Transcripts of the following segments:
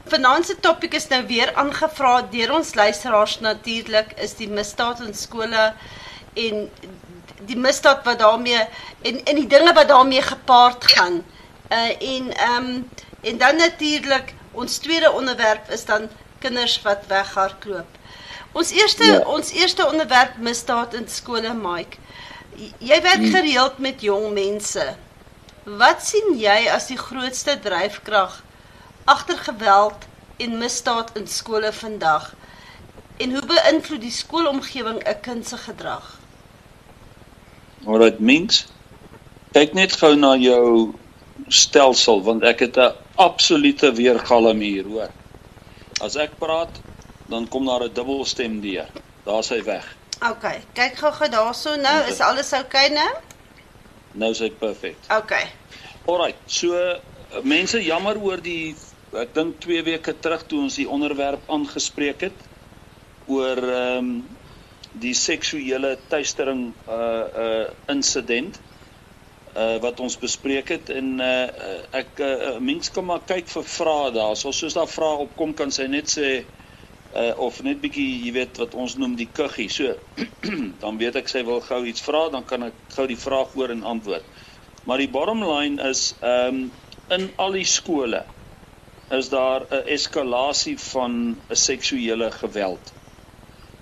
Vanaand se topik is nou weer aangevra deur ons luisteraars natuurlik, is die misdaad in skole en die misdaad wat daarmee en die dinge wat daarmee gepaard gaan. En dan natuurlik ons tweede onderwerp is dan kinders wat weghardloop. Ons eerste onderwerp misdaad in skole, Mike. Jy werk gereeld met jong mense. Wat sien jy as die grootste dryfkrag agter geweld en misdaad in skole vandag? En hoe beïnvloed die skoolomgewing 'n kind se gedrag? Alright, Minks, kyk net gou na jou stelsel, want ek het 'n absolute weergalm hier, hoor. As ek praat, dan kom daar 'n dubbelstem deur. Daar's hy weg. Okay, kyk gou daarso nou, is alles okay nou? Nou is hy perfect. Okay. Alright, so mense jammer oor ek dink 2 weke terug toe ons die onderwerp aangespreek het oor die seksuele teistering insident wat ons bespreek het en mense kan maar kyk vir vrae daar. Soos daar vrae opkom kan sy net sê of net bietjie, jy weet wat ons noem die kuggie. So dan weet ek sy wil gou iets vra, dan kan ek gou die vraag hoor en antwoord. Maar die bottom line is in al die skole is daar 'n eskalasie van 'n seksuele geweld.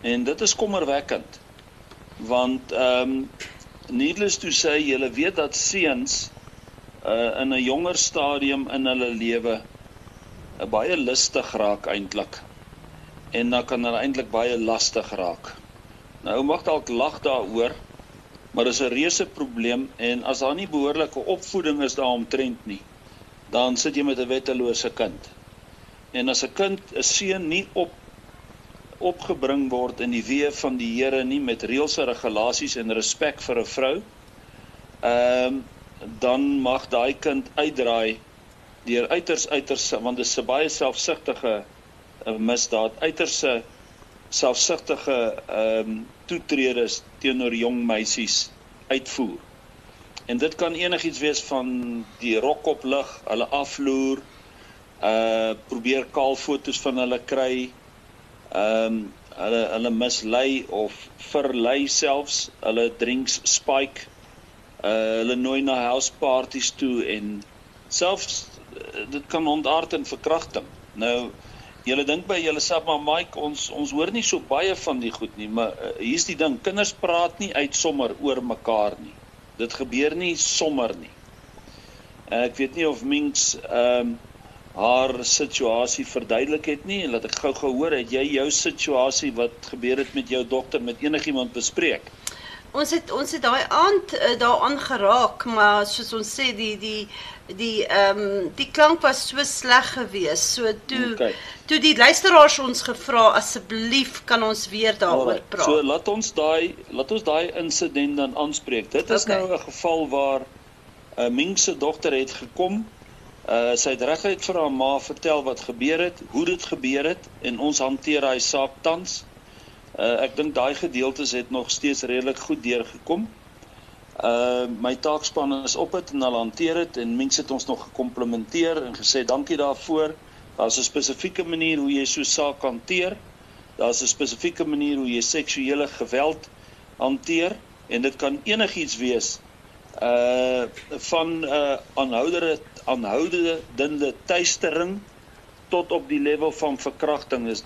En dit is kommerwekkend, want needless to say, julle weet dat seuns in 'n jonger stadium in hulle lewe baie lustig raak eintlik. En dan kan hulle eintlik baie lastig raak. Nou mag dalk lag daaroor, maar dis 'n reuse probleem en as daar nie behoorlike opvoeding is daaromtrent nie, dan sit jy met 'n wettelose kind. En as 'n seun nie opgebring word in die weë van die Here nie met reëlse regulasies en respek vir 'n vrou, dan mag daai kind uitdraai deur uiters, want dit is 'n baie selfsugtige misdaad, uiters selfsugtige toetredes teenoor jong meisies uitvoer. En dit kan enigiets wees van die rok oplig, hulle afloer, probeer kaal foto's van hulle kry, hulle mislei of verlei selfs, hulle drinks spike, hulle nooi na house parties toe en selfs dit kan ontaard in verkrachting. Nou, julle dink by julleself, maar Mike, ons hoor nie so baie van die goed nie, maar hier's die ding, kinders praat nie uit sommer oor mekaar nie. Dit gebeur nie sommer nie. Ek weet nie of Minks haar situasie verduidelik het nie, en laat ek gou hoor, het jy jou situasie wat gebeur het met jou dogter met enigiemand bespreek? Ons het daai aand daaraan geraak, maar soos ons sê, die klank was so sleg geweest. So toe die luisteraars ons gevra, asseblief kan ons weer daaroor praat. So laat ons daai insident dan aanspreek. Dit is nou 'n geval waar Minks se dogter het gekom. Sy het reguit vir haar ma vertel wat gebeur het, hoe dit gebeur het, en ons hanteer hy saak tans. Ek dink daai gedeeltes het nog steeds redelik goed deurgekom. My taakspan is op het en hulle hanteer het, en Minks het ons nog gekomplimenteer en gesê dankie daarvoor. Daar's 'n spesifieke manier hoe jy so saak hanteer. Daar's 'n spesifieke manier hoe jy seksuele geweld hanteer, en dit kan enigiets wees van aanhoudende teistering tot op die level van verkrachting. Is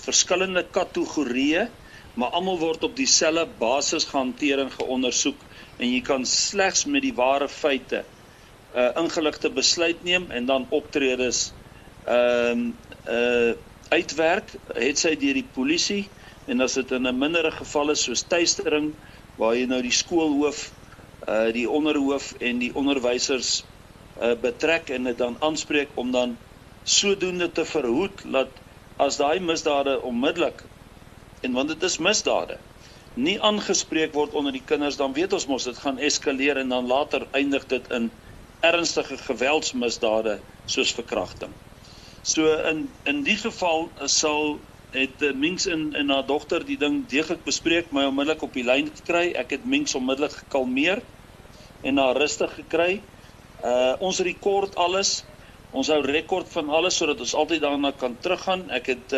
verskillende kategorieë, maar almal word op dieselfde basis gehanteer en geondersoek, en jy kan slegs met die ware feite ingeligte besluit neem en dan optredes uitwerk, het sy deur die polisie, en as dit in 'n mindere geval is soos teistering, waar jy nou die skoolhoof, die onderhoof en die onderwysers betrek en dit dan aanspreek om dan sodoende te verhoed dat as daai misdade onmiddellik, en want dit is misdade, nie aangespreek word onder die kinders, dan weet ons mos dit gaan eskaleer en dan later eindig dit in ernstige geweldsmisdade soos verkrachting. So in die geval het Minks en haar dogter die ding deeglik bespreek, my onmiddellik op die lyn gekry. Ek het Minks onmiddellik gekalmeer en haar rustig gekry. Ons rekord alles. Ons hou rekord van alles sodat ons altyd daarna kan teruggaan. Ek het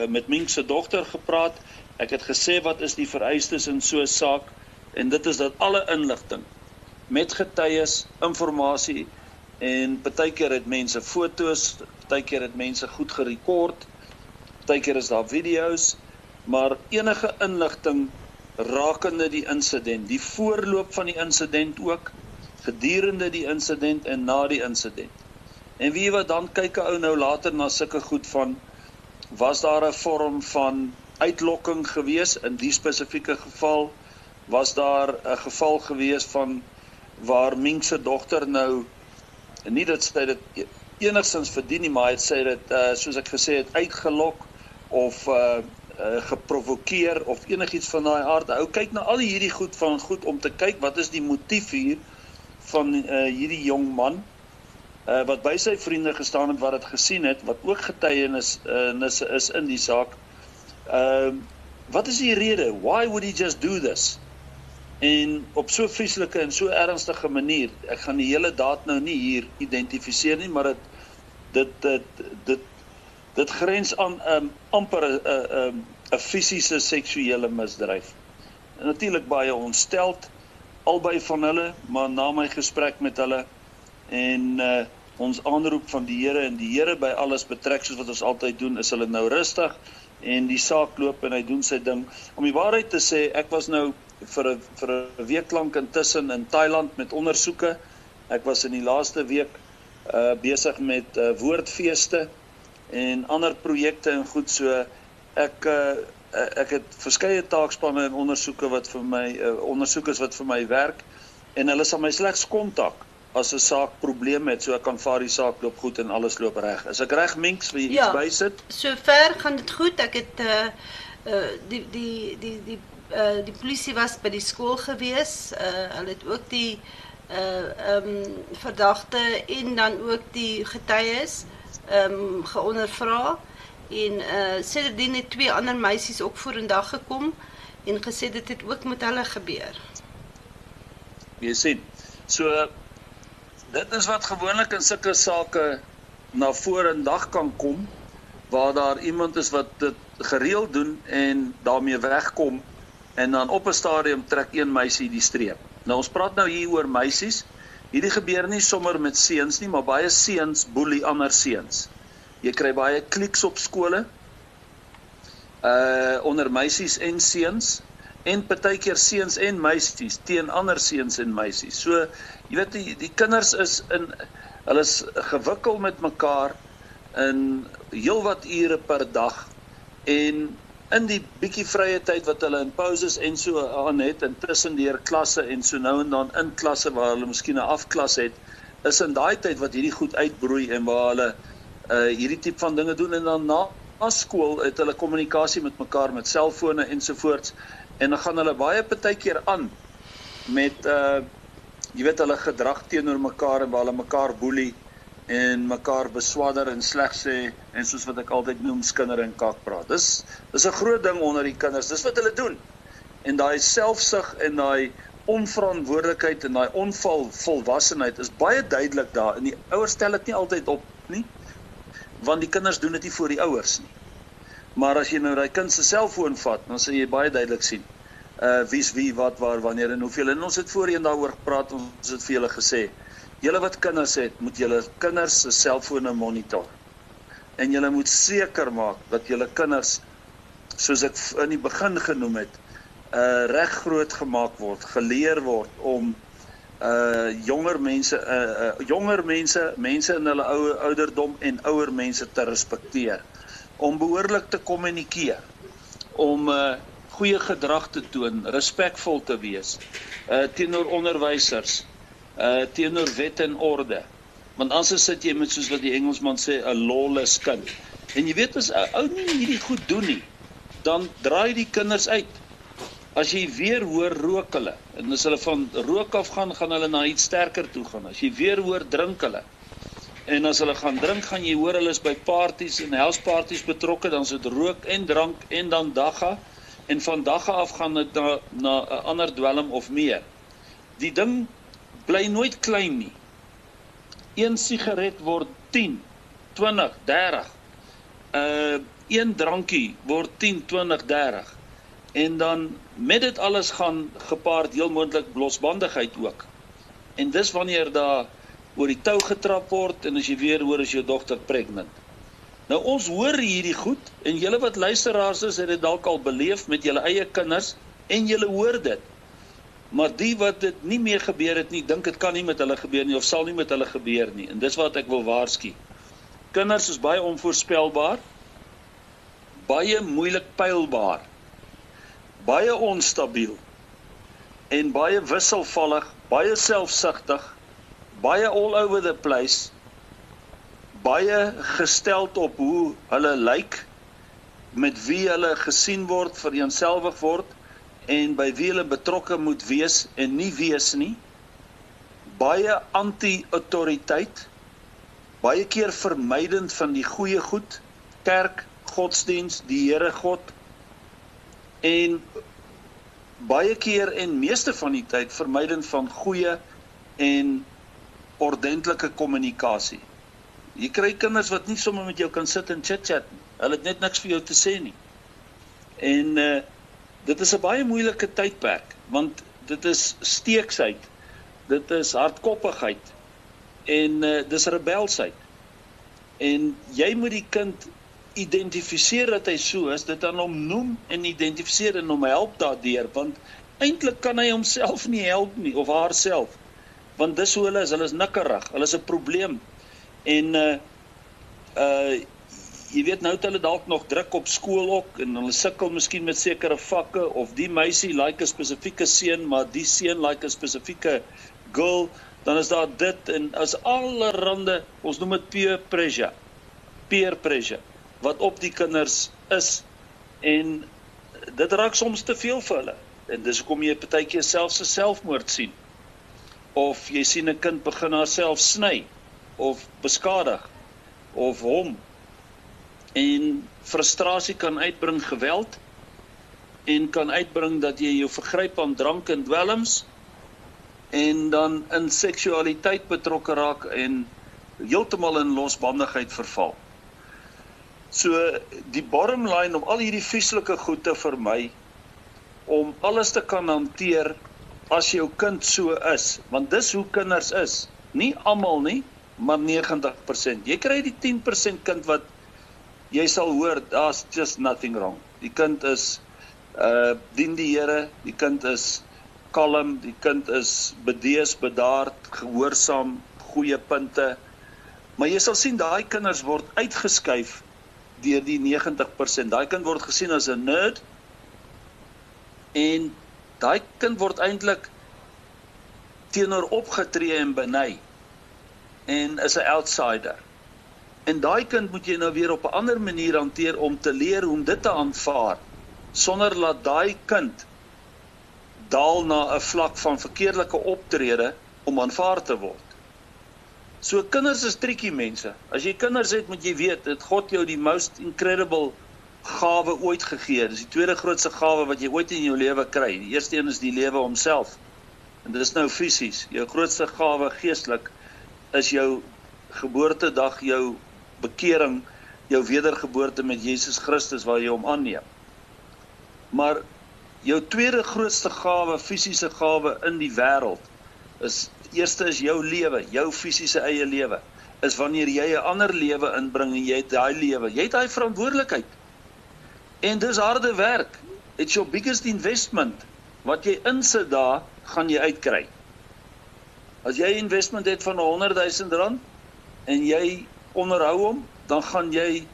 met Mink se dogter gepraat. Ek het gesê wat is die vereistes in so 'n saak en dit is dat alle inligting met getuies, inligting en partykeer het mense foto's, partykeer het mense goed gerekord, partykeer is daar video's, maar enige inligting rakende die insident, die voorloop van die insident ook, gedurende die insident en na die insident. En wie wat dan kyk 'n ou nou later na sulke goed van, was daar 'n vorm van uitlokking gewees in die spesifieke geval, was daar 'n geval gewees van waar Mink se dogter nou, nie dat sy dit enigstens verdien nie, maar het sy dit, soos ek gesê het, uitgelok of geprovokeer of enigiets van daai aard. Ou kyk na al hierdie goed van goed om te kyk wat is die motief hier van hierdie jong man wat by sy vriende gestaan het, wat het gesien het, wat ook getuienis is in die saak. Wat is die rede? Why would he just do this? En op so vreeslike en so ernstige manier, ek gaan die hele daad nou nie hier identifiseer nie, maar dit grens aan amper 'n fisiese seksuele misdryf. En natuurlik baie ontsteld, albei van hulle, maar na my gesprek met hulle en ons aanroep van die Here en die Here by alles betrek soos wat ons altyd doen, is hulle nou rustig en die saak loop en hy doen sy ding. Om die waarheid te sê, ek was nou vir 'n week lank intussen in Thailand met ondersoeke. Ek was in die laaste week besig met woordfeeste en ander projekte en goed, so ek het verskeie taakspanne en ondersoekers wat vir my werk en hulle sal my slegs kontak as 'n saak probleem het, so ek kan vaar die saak loop goed en alles loop reg. Is ek reg, Minks, wil jy iets bysit? So ver gaan dit goed. Ek het die polisie was by die skool gewees. Hulle het ook die verdagte en dan ook die getuies geondervra en sedertdien het 2 ander meisies ook vorendag gekom en gesê dit het ook met hulle gebeur. Jy sien, so dit is wat gewoonlik in sulke sake na vorendag kan kom, waar daar iemand is wat dit gereeld doen en daarmee wegkom en dan op 'n stadium trek een meisie die streep. Nou ons praat nou hier oor meisies. Hierdie gebeur nie sommer met seuns nie, maar baie seuns boelie ander seuns. Jy kry baie kliks op skole onder meisies en seuns en partykeer seuns en meisies teen ander seuns en meisies. So jy weet die kinders hulle is gewikkel met mekaar in heelwat ure per dag en in die bietjie vrye tyd wat hulle in pauses en so aan het, intussen deur klasse en so nou en dan in klasse waar hulle miskien 'n afklas het, is in daai tyd wat hierdie goed uitbroei en waar hulle hierdie tipe van dinge doen en dan na skool het hulle kommunikasie met mekaar met selfone ensovoorts en dan gaan hulle baie partykeer aan met jy weet hulle gedrag teenoor mekaar en waar hulle mekaar boelie en mekaar beswadder en sleg sê en soos wat ek altyd noem skinder en kak praat. Dis 'n groot ding onder die kinders. Dis wat hulle doen. En daai selfsug en daai onverantwoordelikheid en daai onvolwassenheid is baie duidelik daar. En die ouers stel dit nie altyd op nie, want die kinders doen dit nie voor die ouers nie. Maar as jy nou daai kind se selfoon vat, dan sal jy baie duidelik sien wie's wie, wat, waar, wanneer en hoeveel. En ons het voorheen daaroor gepraat, ons het vir julle gesê, julle wat kinders het, moet julle kinders se selfone monitor. En julle moet seker maak dat julle kinders, soos ek in die begin genoem het, reg groot gemaak word, geleer word om jonger mense in hulle ouderdom en ouer mense te respekteer, om behoorlik te kommunikeer, om goeie gedrag te toon, respekvol te wees, teenoor onderwysers, teenoor wet en orde. Want anders sit jy met, soos wat die Engelsman sê, 'n lawless kind. En jy weet, as 'n ou nie hierdie goed doen nie, dan draai die kinders uit. As jy weer hoor rook hulle, en as hulle van rook af gaan hulle na iets sterker toe gaan. As jy weer hoor drink hulle, en as hulle gaan drink, gaan jy hoor hulle is by parties en houseparties betrokke, dan is dit rook en drank en dan dagga, en van dagga af gaan dit na 'n ander dwelm of meer. Die ding bly nooit klein nie. Een sigaret word 10, 20, 30. Een drankie word 10, 20, 30. En dan met dit alles gaan gepaard heel moontlik losbandigheid ook. En dis wanneer daar oor die tou getrap word en as jy weer hoor is jou dogter pregnant. Nou ons hoor hierdie goed en julle wat luisteraars is, het dit dalk al beleef met julle eie kinders en julle hoor dit. Maar die wat dit nie meer gebeur het nie, dink dit kan nie met hulle gebeur nie of sal nie met hulle gebeur nie. En dis wat ek wil waarsku. Kinders is baie onvoorspelbaar, baie moeilik peilbaar, baie onstabiel en baie wisselvallig, baie selfsugtig, baie all over the place, baie gesteld op hoe hulle lyk, met wie hulle gesien word, vereenselwig word, en by wie hulle betrokke moet wees en nie wees nie, baie anti-autoriteit, baie keer vermydend van die goeie goed, kerk, godsdienst, die Here God, en baie keer en meeste van die tyd vermydend van goeie en ordentlike kommunikasie. Jy kry kinders wat nie sommer met jou kan sit en chit-chat nie. Hulle het net niks vir jou te sê nie. En dit is 'n baie moeilike tydperk, want dit is steeksheid, dit is hardkoppigheid en dis rebelsheid. En jy moet die kind identifiseer dat hy so is, dit aan hom noem en identifiseer en hom help daardeur, want eintlik kan hy homself nie help nie, of haarself, want dis hoe hulle is nikkerig, hulle is 'n probleem. En jy weet, nou het hulle dalk nog druk op skool ook, en hulle sukkel miskien met sekere vakke, of die meisie like 'n spesifieke seun, maar die seun like 'n spesifieke girl, dan is daar dit, en as allerhande, ons noem dit peer pressure, wat op die kinders is, en dit raak soms te veel vir hulle, en dis hoekom jy partykeer selfs 'n selfmoord sien, of jy sien 'n kind begin haarself sny, of beskadig, of hom, en frustrasie kan uitbring geweld, en kan uitbring dat jy jou vergryp aan drank en dwelms, en dan in seksualiteit betrokke raak, en heeltemal in losbandigheid verval. So, die bottom line om al hierdie vieslike goed te vermy, om alles te kan hanteer, as jou kind so is, want dis hoe kinders is, nie almal nie, maar 90%. Jy kry die 10% kind wat, jy sal hoor, daar's just nothing wrong. Die kind is, dien die Here, die kind is kalm, die kind is bedees, bedaard, gehoorsaam, goeie punte, maar jy sal sien, daai kinders word uitgeskuif, deur die 90%. Daai kind word gesien as 'n nerd, en daai kind word eintlik teenoor opgetree en beny, en is 'n outsider. En daai kind moet jy nou weer op 'n ander manier hanteer, om te leer hoe om dit te aanvaar, sonder laat daai kind daal na 'n vlak van verkeerlike optrede, om aanvaar te word. So kinders is tricky mense. As jy kinders het, moet jy weet, het God jou die most incredible gawe ooit gegee. Dis die tweede grootste gawe wat jy ooit in jou lewe kry. Die eerste een is die lewe homself. En dit is nou fisies. Jou grootste gawe geestelik is jou geboortedag, jou bekering, jou wedergeboorte met Jesus Christus, waar jy hom aanneem. Maar jou tweede grootste gawe, fisiese gawe in die wêreld, is, eerste is jou lewe, jou fisiese eie lewe, is wanneer jy 'n ander lewe inbring, en jy het daai lewe, jy het daai verantwoordelikheid. En dis harde werk. It's your biggest investment. Wat jy insit daar, gaan jy uitkry. As jy 'n investment het van R100,000, en jy onderhou hom, dan gaan jy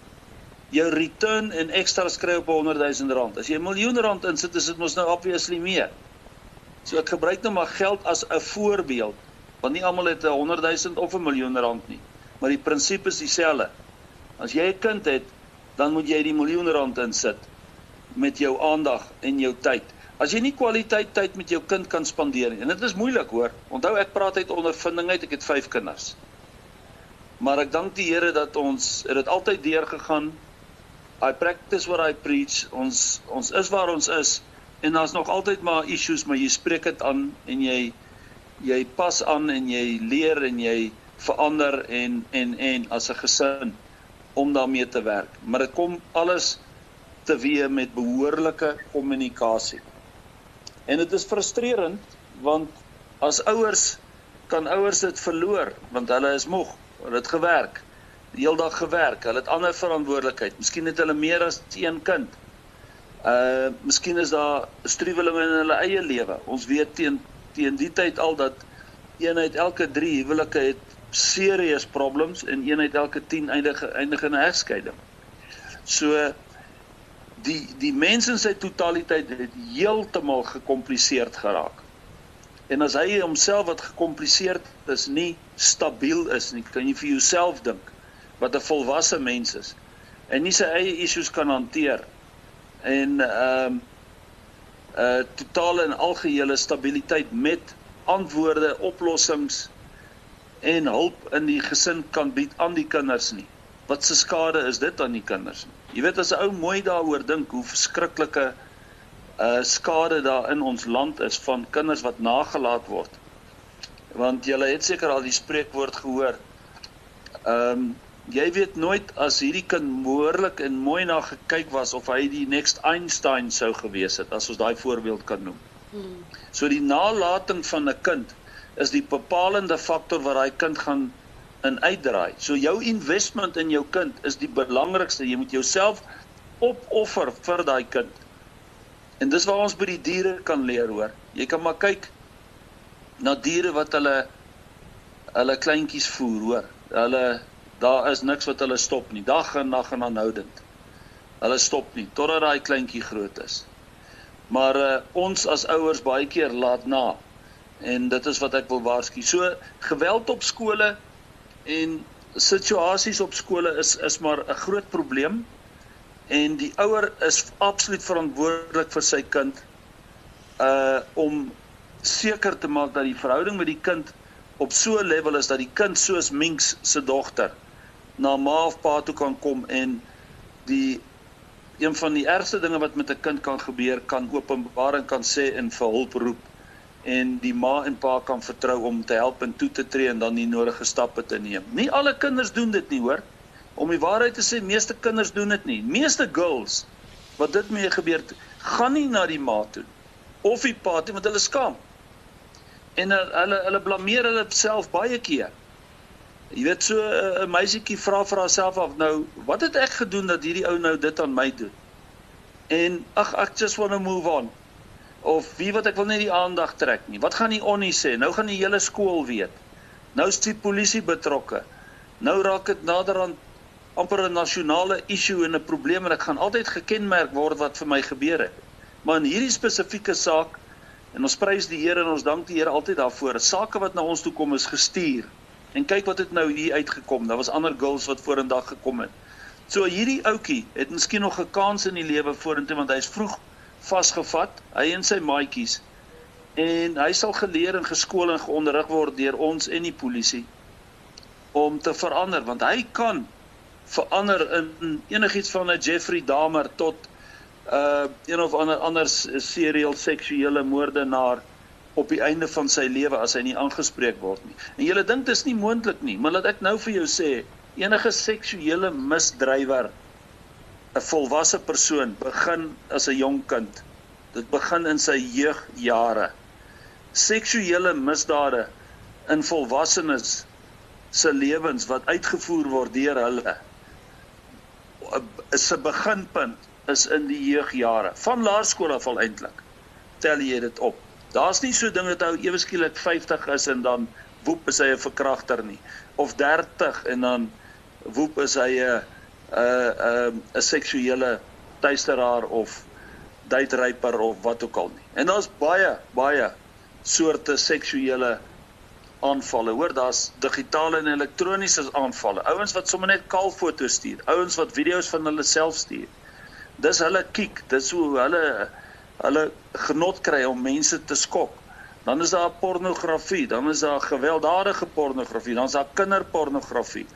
jou return en extras kry op R100,000. As jy R1,000,000 insit, is dit mos nou obviously meer. So ek gebruik nou maar geld as 'n voorbeeld, want nie almal het R100,000 of R1,000,000 nie, maar die prinsip is dieselfde. As jy 'n kind het, dan moet jy die R1,000,000 insit, met jou aandag en jou tyd. As jy nie kwaliteit tyd met jou kind kan spandeer nie, en dit is moeilik hoor, onthou ek praat uit ondervinding uit, ek het 5 kinders. Maar ek dank die Here dat ons het dit altyd deurgegaan. I practice what I preach. Ons is waar ons is, en daar's nog altyd maar issues, maar jy spreek dit aan, en jy pas aan, en jy leer, en jy verander en as 'n gesin om daarmee te werk. Maar dit kom alles teweeg met behoorlike kommunikasie. En dit is frustrerend, want as ouers, kan ouers dit verloor, want hulle is moeg, hulle het gewerk, die hele dag gewerk, hulle het ander verantwoordelikheid, miskien het hulle meer as een kind, miskien is daar struwelinge in hulle eie lewe. Ons weet teen die tyd al dat 1 uit elke 3 huwelike het serious problems en 1 uit elke 10 eindig in 'n egskeiding. So die mens in sy totaliteit het heeltemal gekompliseerd geraak. En as hy homself wat gekompliseerd is, nie stabiel is nie, kan jy vir jouself dink wat 'n volwasse mens is en nie sy eie issues kan hanteer en totale en algehele stabiliteit met antwoorde, oplossings en hulp in die gesin kan bied aan die kinders nie. Wat se skade is dit aan die kinders nie? Jy weet, as 'n ou mooi daaroor dink, hoe verskriklike skade daar in ons land is van kinders wat nagelaat word. Want julle het seker al die spreekwoord gehoor. Jy weet nooit as hierdie kind behoorlik en mooi na gekyk was of hy die next Einstein sou gewees het, as ons daai voorbeeld kan noem. So die nalating van 'n kind is die bepalende faktor wat daai kind gaan in uitdraai. So jou investment in jou kind is die belangrikste. Jy moet jouself opoffer vir daai kind. En dis waar ons by die diere kan leer, hoor. Jy kan maar kyk na diere wat hulle kleintjies voer, hoor. Daar is niks wat hulle stop nie, dag en nag en aanhoudend. Hulle stop nie, totdat daai kleintjie groot is. Maar ons as ouers baie keer laat na. En dit is wat ek wil waarsku. So, geweld op skole en situasies op skole is maar 'n groot probleem. En die ouer is absoluut verantwoordelik vir sy kind om seker te maak dat die verhouding met die kind op so 'n level is dat die kind soos Minks se dogter na ma of pa toe kan kom en een van die ergste dinge wat met 'n kind kan gebeur, kan openbaar en kan sê en vir hulp roep en die ma en pa kan vertrou om te help en toe te tree en dan die nodige stappe te neem. Nie alle kinders doen dit nie, hoor. Om die waarheid te sê, meeste kinders doen dit nie. Meeste girls, wat dit mee gebeur, gaan nie na die ma toe, of die pa toe, want hulle skaam. En hulle blameer hulle self baie keer. Jy weet, so 'n meisiekie vra vir haarself af, nou, wat het ek gedoen dat hierdie ou nou dit aan my doen? En, ek just wanna move on. Of wie wat ek wil net die aandag trek nie. Wat gaan die onnie sê? Nou gaan die hele skool weet. Nou is die polisie betrokke. Nou raak dit naderhand amper 'n nasionale issue en 'n probleem en ek gaan altyd gekenmerk word wat vir my gebeur het. Maar in hierdie spesifieke saak, en ons prys die Here en ons dank die Here altyd daarvoor, sake wat na ons toe kom is gestuur. En kyk wat het nou hier uitgekom. Daar was ander girls wat vorendag gekom het. So hierdie ouetjie het miskien nog 'n kans in die lewe vorentoe, want hy is vroeg vasgevat, hy en sy maatjies. En hy sal geleer en geskool en geonderrig word deur ons en die polisie om te verander, want hy kan verander in enigiets van 'n Jeffrey Dahmer tot een of ander serial seksuele moordenaar op die einde van sy lewe as hy nie aangespreek word nie. En julle dink dis nie moontlik nie, maar laat ek nou vir jou sê, enige seksuele misdrywer, 'n volwasse persoon, begin as 'n jong kind. Dit begin in sy jeugjare. Seksuele misdade in volwassenes se lewens wat uitgevoer word deur hulle, is 'n beginpunt is in die jeugjare. Van laerskool af al eintlik. Tel jy dit op. Daar's nie so ding dat hy ewe skielik 50 is en dan woep is hy 'n verkragter nie. Of 30 en dan woep is hy 'n seksuele tuisteraar of date-raper of wat ook al nie. En daar's baie soorte seksuele aanvalle. Hoor, daar's digitale en elektroniese aanvalle. Ouens wat sommer net kalfoto's stuur, ouens wat video's van hulle self stuur. Dis hulle kiek, dis hoe hulle genot kry om mense te skok. Dan is daar pornografie, dan is daar gewelddadige pornografie, dan is daar kinderpornografie.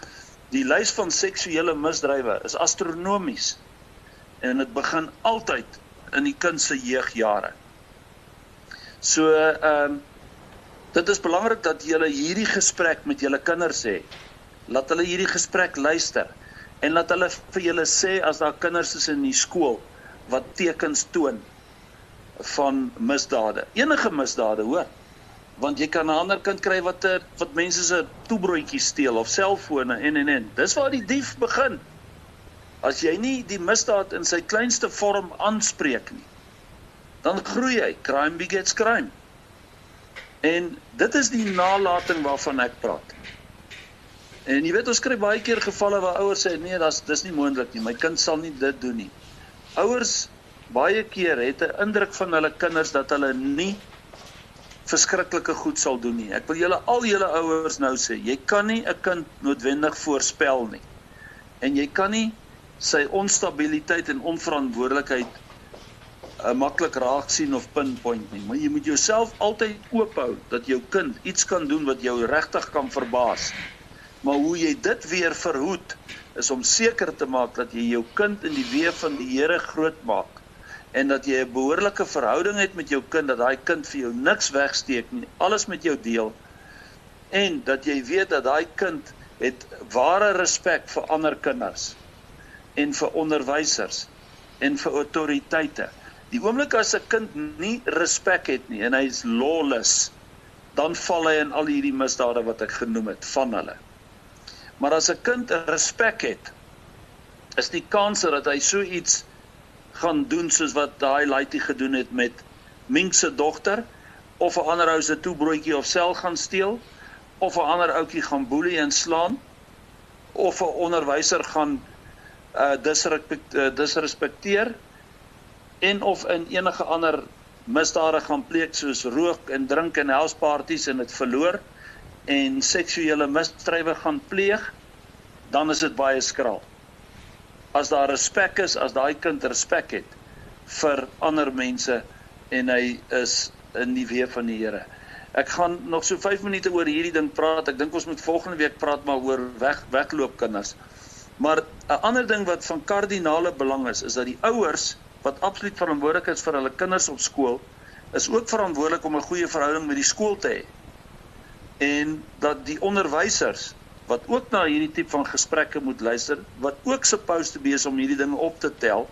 Die lys van seksuele misdrywe is astronomies. En dit begin altyd in die kind se jeugjare. So, Dit is belangrik dat julle hierdie gesprek met julle kinders hê. Laat hulle hierdie gesprek luister. En laat hulle vir julle sê as daar kinders is in die skool wat tekens toon van misdade. Enige misdade, hoor. Want jy kan 'n ander kind kry wat mense se toebroodjies steel of selfone en. Dis waar die dief begin. As jy nie die misdaad in sy kleinste vorm aanspreek nie, dan groei hy. Crime begets crime. En dit is die nalating waarvan ek praat. En jy weet, ons kry baie keer gevalle waar ouers sê, nee, dis nie moontlik nie, my kind sal nie dit doen nie. Ouers baie keer het 'n indruk van hulle kinders dat hulle nie verskriklike goed sal doen nie. Ek wil al julle ouers nou sê, jy kan nie 'n kind noodwendig voorspel nie. En jy kan nie sy onstabiliteit en onverantwoordelikheid maklik raak sien of pinpoint nie. Maar jy moet jouself altyd oophou dat jou kind iets kan doen wat jou regtig kan verbaas. Maar hoe jy dit weer verhoed, is om seker te maak dat jy jou kind in die weë van die Here groot maak. En dat jy 'n behoorlike verhouding het met jou kind, dat daai kind vir jou niks wegsteek nie, alles met jou deel. En dat jy weet dat daai kind het ware respek vir ander kinders. En vir onderwysers. En vir autoriteite. Die oomblik as 'n kind nie respek het nie, en hy is lawless, dan val hy in al hierdie misdade wat ek genoem het, van hulle. Maar as 'n kind respek het, is die kans dat hy so iets gaan doen soos wat daai laaitie gedoen het met Mink se dogter, of 'n ander ou se toebroodjie of sel gaan steel, of 'n ander ouetjie gaan boelie en slaan, of 'n onderwyser gaan disrespekteer, en of in enige ander misdade gaan pleeg soos rook en drink en houseparties en dit verloor, en seksuele misdrywe gaan pleeg, dan is dit baie skraal. As daar respek is, as daai kind respek het vir ander mense en hy is in die weë van die Here. Ek gaan nog so 5 minute oor hierdie ding praat. Ek dink ons moet volgende week praat maar oor wegloopkinders. Maar 'n ander ding wat van kardinale belang is dat die ouers wat absoluut verantwoordelik is vir hulle kinders op skool, is ook verantwoordelik om 'n goeie verhouding met die skool te hê. En dat die onderwysers wat ook na hierdie tipe van gesprekke moet luister, wat ook supposed to be is om hierdie dinge op te tel,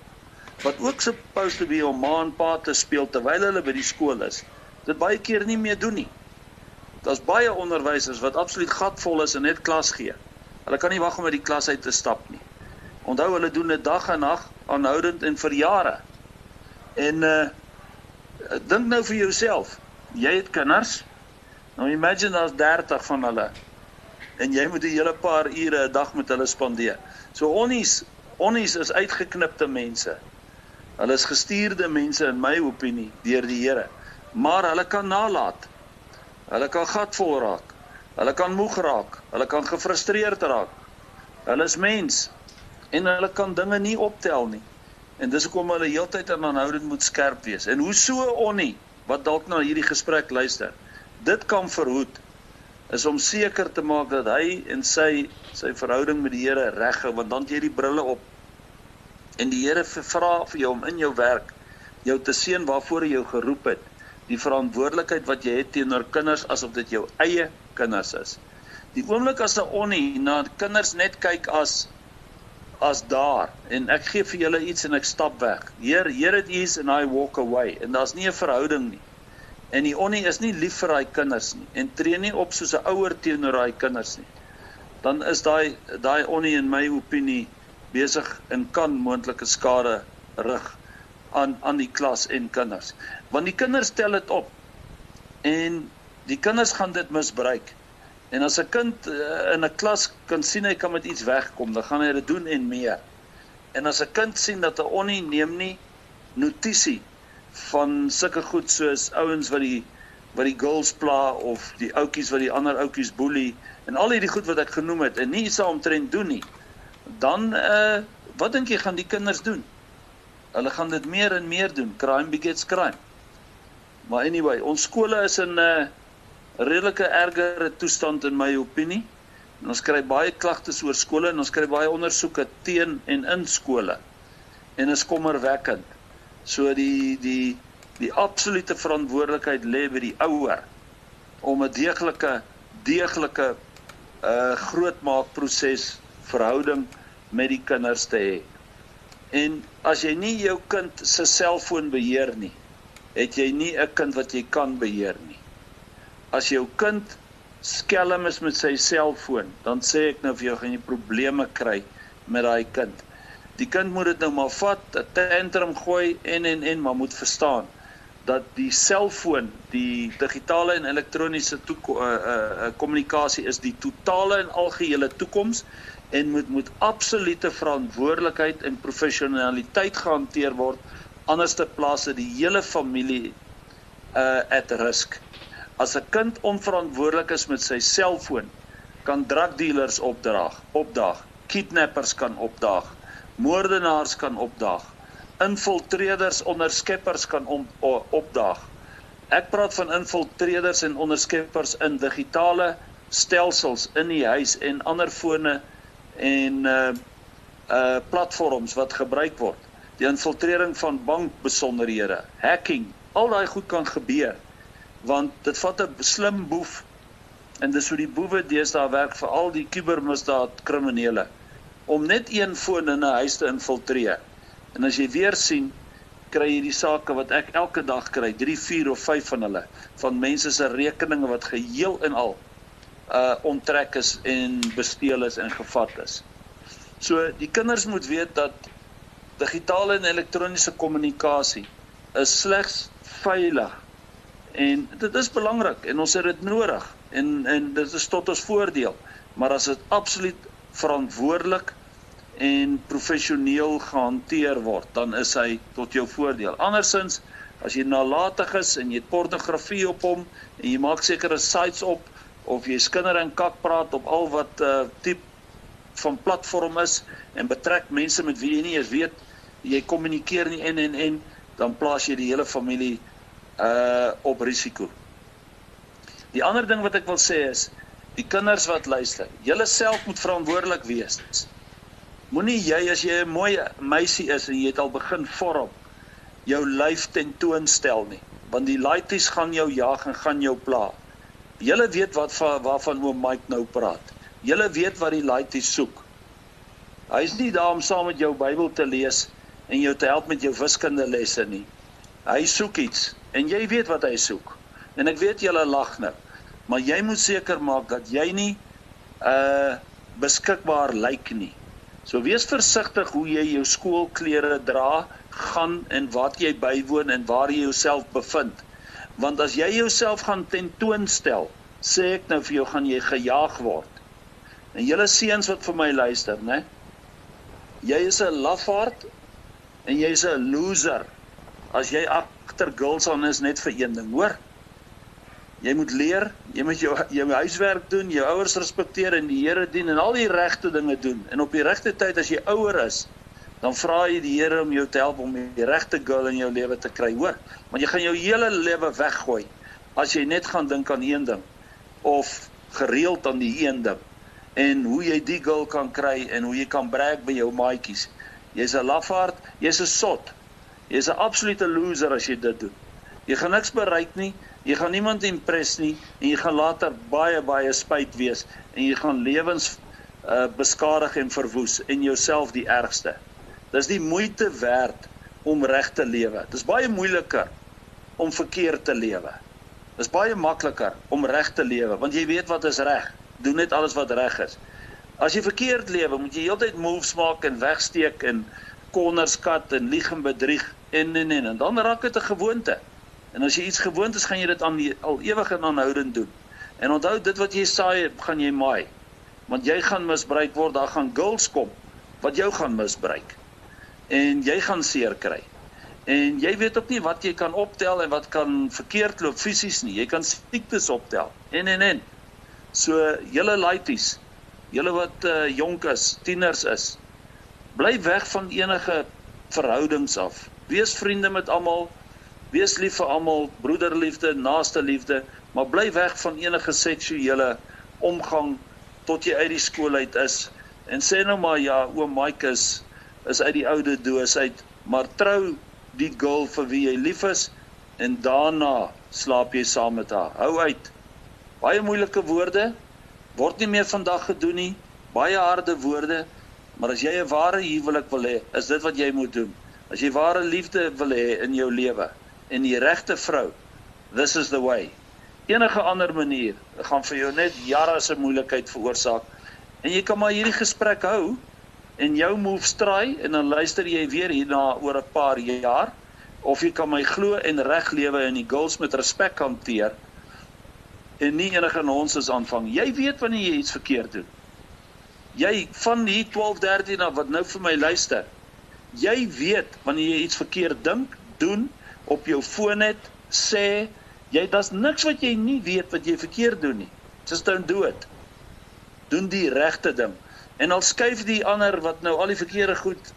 wat ook supposed to be om ma en pa te speel terwyl hulle by die skool is, dit baie keer nie meer doen nie. Daar's baie onderwysers wat absoluut gatvol is en net klas gee. Hulle kan nie wag om uit die klas uit te stap nie. Onthou, hulle doen dit dag en nag, aanhoudend en vir jare. En dink nou vir jouself, jy het kinders, nou imagine daar's 30 van hulle, en jy moet 'n hele paar ure 'n dag met hulle spandeer. So onnies is uitgeknipte mense. Hulle is gestuurde mense in my opinie, deur die Here. Maar hulle kan nalat. Hulle kan gatvol raak. Hulle kan moeg raak. Hulle kan gefrustreerd raak. Hulle is mens. En hulle kan dinge nie optel nie. En dis hoekom hulle heeltyd en aanhoudend moet skerp wees. En hoe so 'n onnie, wat dalk na hierdie gesprek luister, dit kan verhoed, is om seker te maak dat hy en sy verhouding met die Here reg hou, want dan het jy die brille op. En die Here vra vir jou om in jou werk, jou te seën waarvoor hy jou geroep het, die verantwoordelikheid wat jy het teenoor kinders, asof dit jou eie kinders is. Die oomblik as 'n onnie na kinders net kyk as daar, en ek gee vir julle iets en ek stap weg. Here it is and I walk away, en daar's nie 'n verhouding nie. En die onnie is nie lief vir hy kinders nie, en tree nie op soos 'n ouer teenoor hy kinders nie. Dan is daai onnie in my opinie besig en kan moontlike skade rig aan die klas en kinders. Want die kinders tel dit op, en die kinders gaan dit misbruik. En as 'n kind in 'n klas kan sien hy kan met iets wegkom, dan gaan hy dit doen en meer. En as 'n kind sien dat 'n onnie neem nie notisie van sulke goed soos ouens wat die girls pla, of die ouetjies wat die ander ouetjies boelie, en al hierdie goed wat ek genoem het, en nie iets daaromtrent doen nie, dan, wat dink jy gaan die kinders doen? Hulle gaan dit meer en meer doen. Crime begets crime. Maar anyway, ons skole is in 'n redelike ergere toestand in my opinie. En ons kry baie klagtes oor skole, en ons kry baie ondersoeke teen en in skole. En is kommerwekkend. So die absolute verantwoordelikheid lê by die ouer om 'n deeglike grootmaakproses verhouding met die kinders te hê. En as jy nie jou kind se selfoon beheer nie, het jy nie 'n kind wat jy kan beheer nie. As jou kind skelm is met sy selfoon, dan sê ek nou vir jou, gaan jy probleme kry met daai kind. Die kind moet dit nou maar vat, 'n tantrum gooi en maar moet verstaan dat die selfoon, die digitale en elektroniese kommunikasie is die totale en algehele toekoms en moet absolute verantwoordelikheid en professionaliteit gehanteer word, anders te plaas die hele familie at risk. As 'n kind onverantwoordelik is met sy selfoon, kan drugdealers opdaag, kidnappers kan opdaag, moordenaars kan opdaag, infiltreerders, onderskeppers kan opdaag. Ek praat van infiltreerders en onderskeppers in digitale stelsels in die huis en ander fone en platforms wat gebruik word. Die infiltrering van bankbesonderhede, hacking, al daai goed kan gebeur, want dit vat 'n slim boef, en dis hoe die boewe deesdae werk vir al die kubermisdaad kriminele, om net een foon in 'n huis te infiltreer. En as jy weer sien, kry jy die sake wat ek elke dag kry, 3, 4 of 5 van hulle, van mense se rekeninge wat geheel en al onttrek is en besteel is en gevat is. So die kinders moet weet dat digitale en elektroniese kommunikasie is slegs veilig. En dit is belangrik en ons het dit nodig en dit is tot ons voordeel. Maar as dit absoluut verantwoordelik en professioneel gehanteer word, dan is hy tot jou voordeel. Andersins, as jy nalatig is en jy het pornografie op hom en jy maak sekere sites op of jy skinder en kak praat op al wat tipe van platform is en betrek mense met wie jy nie eens weet, jy kommunikeer nie en dan plaas jy die hele familie op risiko. Die ander ding wat ek wil sê is, die kinders wat luister, julle self moet verantwoordelik wees. Moenie jy, as jy 'n mooi meisie is en jy het al begin vorm, jou lyf tentoonstel nie, want die laities gaan jou jag en gaan jou pla. Julle weet waarvan oom Mike nou praat. Julle weet wat die laities soek. Hy is nie daar om saam met jou Bybel te lees en jou te help met jou wiskundelesse nie. Hy soek iets en jy weet wat hy soek. En ek weet julle lag nou, maar jy moet seker maak dat jy nie beskikbaar lyk nie. So wees versigtig hoe jy jou skoolklere dra, gaan en wat jy bywoon en waar jy jouself bevind. Want as jy jouself gaan tentoonstel, sê ek nou vir jou, gaan jy gejaag word. En julle seuns wat vir my luister, né? Jy is 'n lafaard en jy is 'n loser as jy agter girls aan is net vir een ding, hoor? Jy moet leer, jy moet jou huiswerk doen, jou ouers respekteer en die Here dien en al die regte dinge doen. En op die regte tyd as jy ouer is, dan vra jy die Here om jou te help om die regte girl in jou lewe te kry, hoor? Want jy gaan jou hele lewe weggooi as jy net gaan dink aan een ding of gereeld aan die een ding en hoe jy die girl kan kry en hoe jy kan brag by jou maatjies. Jy's 'n lafaard, jy's 'n sot. Jy's 'n absolute loser as jy dit doen. Jy gaan niks bereik nie, jy gaan niemand impress nie en jy gaan later baie spyt wees en jy gaan lewens beskadig en verwoes en jouself die ergste. Dis die moeite werd om reg te lewe. Dis baie moeiliker om verkeerd te lewe. Dis baie makliker om reg te lewe, want jy weet wat is reg. Doen net alles wat reg is. As jy verkeerd lewe, moet jy heeltyd moves maak en wegsteek en corners cut en lieg en bedrieg en dan raak dit 'n gewoonte. En as jy iets gewoond is, gaan jy dit al ewig en aanhoudend doen. En onthou, dit wat jy saai, gaan jy maai. Want jy gaan misbruik word, daar gaan girls kom wat jou gaan misbruik. En jy gaan seer kry. En jy weet ook nie wat jy kan optel en wat kan verkeerd loop fisies nie. Jy kan siektes optel. En. So, julle laities, julle wat jonk is, tieners is, bly weg van enige verhoudings af. Wees vriende met almal, wees lief vir almal, broederliefde, naaste liefde, maar bly weg van enige seksuele omgang tot jy uit die skool uit is. En sê nou maar, ja, oom Mike is uit die oude doos uit, maar trou die girl vir wie jy lief is, en daarna slaap jy saam met haar. Hou uit. Baie moeilike woorde, word nie meer vandag gedoen nie, baie harde woorde, maar as jy 'n ware huwelik wil hê, is dit wat jy moet doen. As jy ware liefde wil hê in jou lewe, en die regte vrou, this is the way. Enige ander manier, gaan vir jou net jare se moeilikheid veroorsaak, en jy kan maar hierdie gesprek hou, en jou moves try, en dan luister jy weer hierna oor 'n paar jaar, of jy kan my glo en reg lewe en die girls met respek hanteer, en nie enige nonsens aanvang. Jy weet wanneer jy iets verkeerd doen. Jy, van hier 12, 13 af, wat nou vir my luister, jy weet wanneer jy iets verkeerd dink, doen, op jou foon het, sê, daar's niks wat jy nie weet wat jy verkeerd doen nie. Just don't do it. Doen die regte ding. En al skuif die ander wat nou al die verkeerde goed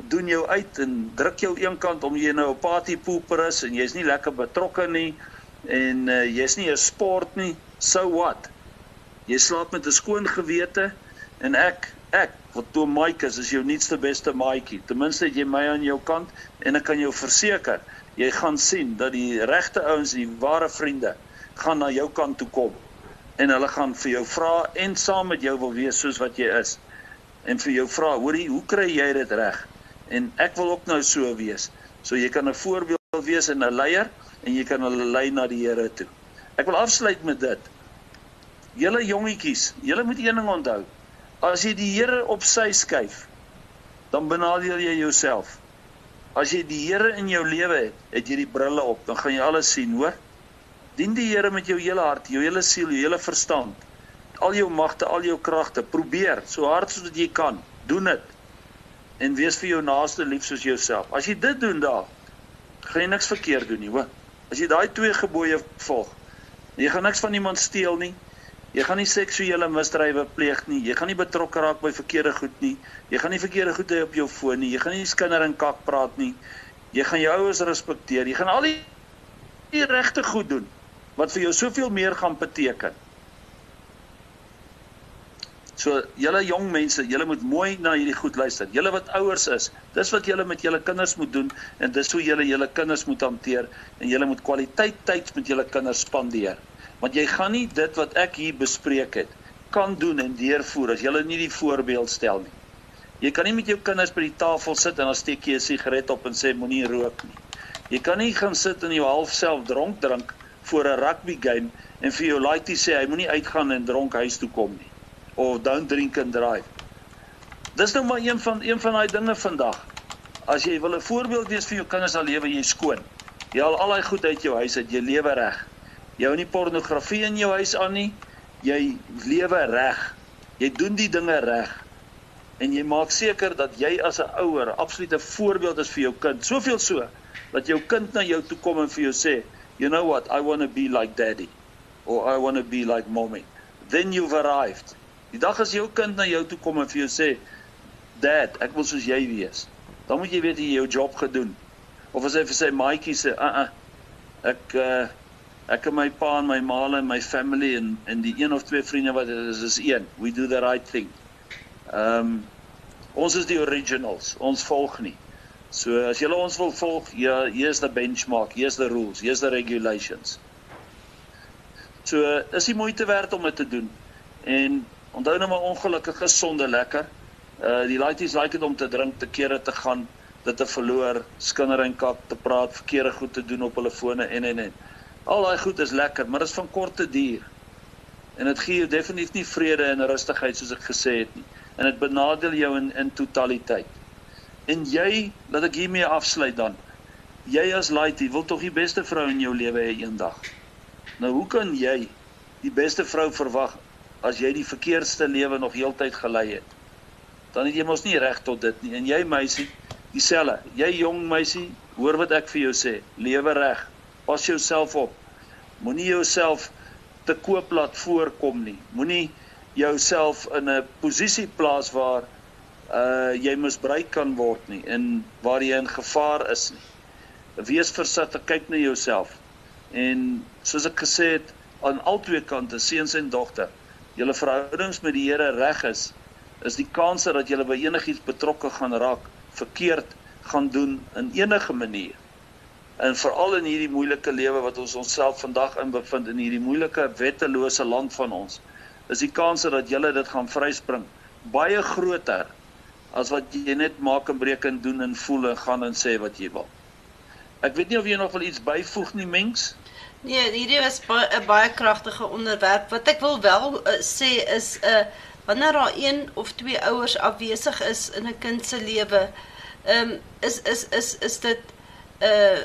doen jou uit en druk jou een kant om jy nou 'n partypooper is en jy's nie lekker betrokke nie en jy's nie 'n sport nie, so what? Jy slaap met 'n skoon gewete en ek wat toe Mike is jou nuutste beste maatjie. Ten minste het jy my aan jou kant en ek kan jou verseker, jy gaan sien dat die regte ouens, die ware vriende, gaan na jou kant toe kom en hulle gaan vir jou vra en saam met jou wil wees soos wat jy is. En vir jou vra, hoorie, hoe kry jy dit reg? En ek wil ook nou so wees. So jy kan 'n voorbeeld wees en 'n leier en jy kan hulle lei na die Here toe. Ek wil afsluit met dit. Julle jongetjies, julle moet een ding onthou. As jy die Here op sy skuif, dan benadeel jy jouself. As jy die Here in jou lewe het, het jy die brille op, dan gaan jy alles sien, hoor. Dien die Here met jou hele hart, jou hele siel, jou hele verstand, al jou magte, al jou kragte, probeer, so hard soos wat jy kan, doen dit, en wees vir jou naaste lief soos jouself. As jy dit doen daar, gaan jy niks verkeerd doen nie, hoor. As jy daai 2 gebooie volg, jy gaan niks van iemand steel nie, jy gaan nie seksuele misdrywe pleeg nie, jy gaan nie betrokke raak by verkeerde goed nie, jy gaan nie verkeerde goed hê op jou foon nie, jy gaan nie skinder en kak praat nie, jy gaan jou ouers respekteer, jy gaan al die regte goed doen, wat vir jou soveel meer gaan beteken. So, julle jong mense, julle moet mooi na hierdie goed luister. Julle wat ouers is, dis wat julle met julle kinders moet doen, en dis hoe julle kinders moet hanteer, en julle moet kwaliteit tyd met julle kinders spandeer. Want jy gaan nie dit wat ek hier bespreek het, kan doen en deurvoer, as julle nie die voorbeeld stel nie. Jy kan nie met jou kinders by die tafel sit, en dan steek jy 'n sigaret op en sê, moenie rook nie. Jy kan nie gaan sit en jou half self dronk drink, voor 'n rugby game, en vir jou laaitie sê, hy moenie uitgaan en dronk huis toe kom nie. Of don't drink and drive. Dis nou maar een van die dinge vandag. As jy wil 'n voorbeeld wees vir jou kinders, dan lewe jy skoon. Jy haal al die goed uit jou huis uit, jy lewe reg. Jy hou nie pornografie in jou huis aan nie, jy lewe reg. Jy doen die dinge reg. En jy maak seker dat jy as 'n ouer absoluut 'n voorbeeld is vir jou kind. Soveel so, dat jou kind na jou toe kom en vir jou sê, you know what, I want to be like daddy. Or I want to be like mommy. Then you've arrived. Die dag as jou kind na jou toe kom en vir jou sê, Dad, ek wil soos jy wees, dan moet jy weet jy jou job gedoen. Of as hy vir sy maatjie sê, ek en my pa en my ma en my family en die 1 of 2 vriende wat is een. We do the right thing. Ons is die originals, ons volg nie. So as julle ons wil volg, here's the benchmark, here's the rules, here's the regulations. So is die moeite werd om dit te doen. En onthou nou maar ongelukkig is sonde lekker. Die laities like dit om te drink, te kere te gaan, dit te verloor, skinder en kak, te praat, verkeerde goed te doen op hulle fone en. Al daai goed is lekker, maar dit is van korte duur. En dit gee jou definitief nie vrede en rustigheid soos ek gesê het nie. En dit benadeel jou in totaliteit. En jy, laat ek hiermee afsluit dan, jy as laitie wil tog die beste vrou in jou lewe hê eendag. Nou hoe kan jy die beste vrou verwag as jy die verkeerdste lewe nog heeltyd gelei het? Dan het jy mos nie reg tot dit nie. En jy meisie, dieselfde. Jy jong meisie, hoor wat ek vir jou sê. Lewe reg. Pas jouself op. Moenie jouself te koop laat voorkom nie. Moenie jouself in 'n posisie plaas waar jy misbruik kan word nie en waar jy in gevaar is nie. Wees versigtig, kyk na jouself. En soos ek gesê het, aan albei kante, seuns en dogter, julle verhoudings met die Here reg is die kanse dat julle by enigiets betrokke gaan raak, verkeerd gaan doen in enige manier, En veral in hierdie moeilike lewe wat ons onsself vandag in bevind, in hierdie moeilike wettelose land van ons, is die kanse dat julle dit gaan vryspring baie groter as wat jy net maak en breek en doen en voel en gaan en sê wat jy wil. Ek weet nie of jy nog wel iets byvoeg nie, mens? Nee, hierdie was 'n baie kragtige onderwerp. Wat ek wil wel sê is wanneer daar 1 of 2 ouers afwesig is in 'n kind se lewe,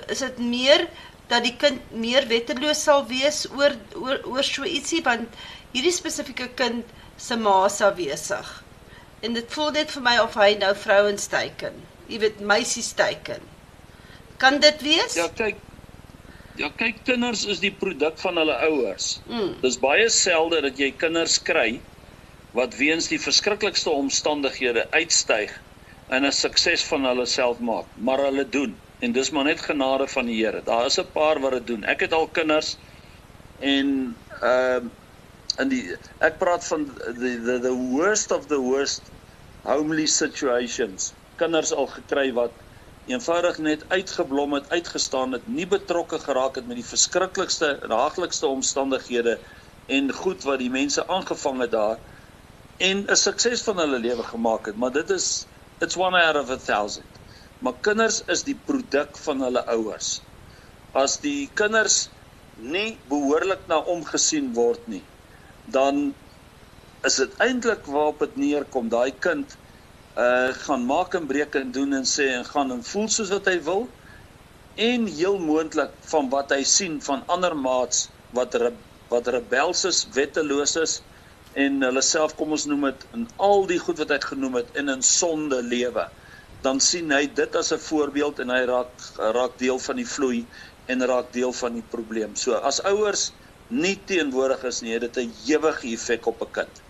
is dit meer dat die kind meer wetteloos sal wees oor so ietsie, want hierdie spesifieke kind se ma is afwesig. En dit voel net vir my of hy nou vrouens teiken. Jy weet, meisies teiken. Kan dit wees? Ja, kyk, kinders is die produk van hulle ouers. Dis baie selde dat jy kinders kry wat weens die verskriklikste omstandighede uitstyg en 'n sukses van hulle self maak, maar hulle doen. En dis maar net genade van die Here. Daar is 'n paar wat dit doen. Ek het al kinders en ek praat van the worst of the worst homely situations. Kinders al gekry wat eenvoudig net uitgeblom het, uitgestaan het, nie betrokke geraak het met die verskriklikste, daaglikste omstandighede en goed wat die mense aangevang het daar en 'n sukses van hulle lewe gemaak het, maar it's 1 out of 1,000. Maar kinders is die produk van hulle ouers. As die kinders nie behoorlik na omgesien word nie, dan is dit eintlik waarop dit neerkom. Daai kind gaan maak en breek en doen en sê en gaan en voel soos wat hy wil en heel moontlik van wat hy sien van ander maats wat rebels is, wetteloos is en hulle self, kom ons noem dit, en al die goed wat hy genoem het in 'n sonde lewe, dan sien hy dit as 'n voorbeeld en hy raak deel van die vloei en raak deel van die probleem. So as ouers nie teenwoordig is nie, het dit 'n ewige effek op 'n kind.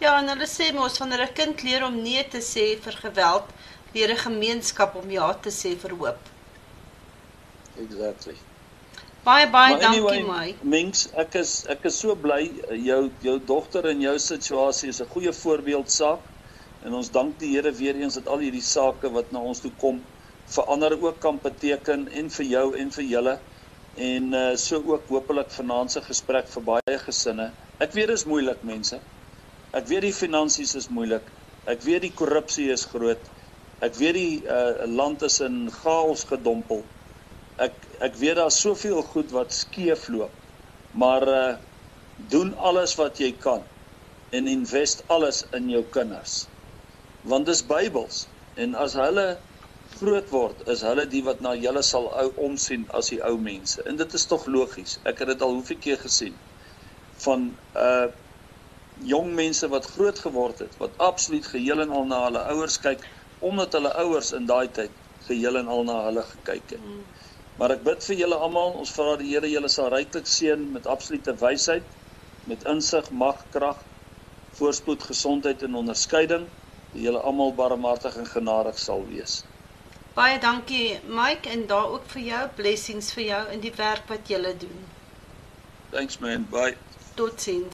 Ja, en hulle sê mos, wanneer 'n kind leer om nee te sê vir geweld, leer 'n gemeenskap om ja te sê vir hoop. Exactly. Baie Maar dankie, Mike. Mens, ek is so bly, jou dogter en jou situasie is 'n goeie voorbeeldsaak, en ons dank die Here weer eens dat al hierdie sake wat na ons toe kom, vir ander ook kan beteken, en vir jou en vir julle, en so ook hopelik vanaand se gesprek vir baie gesinne. Ek weet dit is moeilik, mense. Ek weet die finansies is moeilik. Ek weet die korrupsie is groot. Ek weet die land is in chaos gedompel. Ek weet daar soveel goed wat skeef loop. Maar doen alles wat jy kan en invest alles in jou kinders. Want dis Bybels. En as hulle groot word, is hulle die wat na julle sal omsien as die ou mense. En dit is tog logies. Ek het dit al hoeveel keer gesien. Van jong mense wat groot geword het, wat absoluut geheel en al na hulle ouers kyk, omdat hulle ouers in daai tyd geheel en al na hulle gekyk het. Maar ek bid vir julle almal, ons vra die Here, julle sal ryklik seën met absolute wysheid, met insig, mag, krag, voorspoed, gesondheid en onderskeiding, die julle almal barmhartig en genadig sal wees. Baie dankie, Mike, en daar ook vir jou, blessings vir jou in die werk wat julle doen. Thanks man, bye. Totsiens.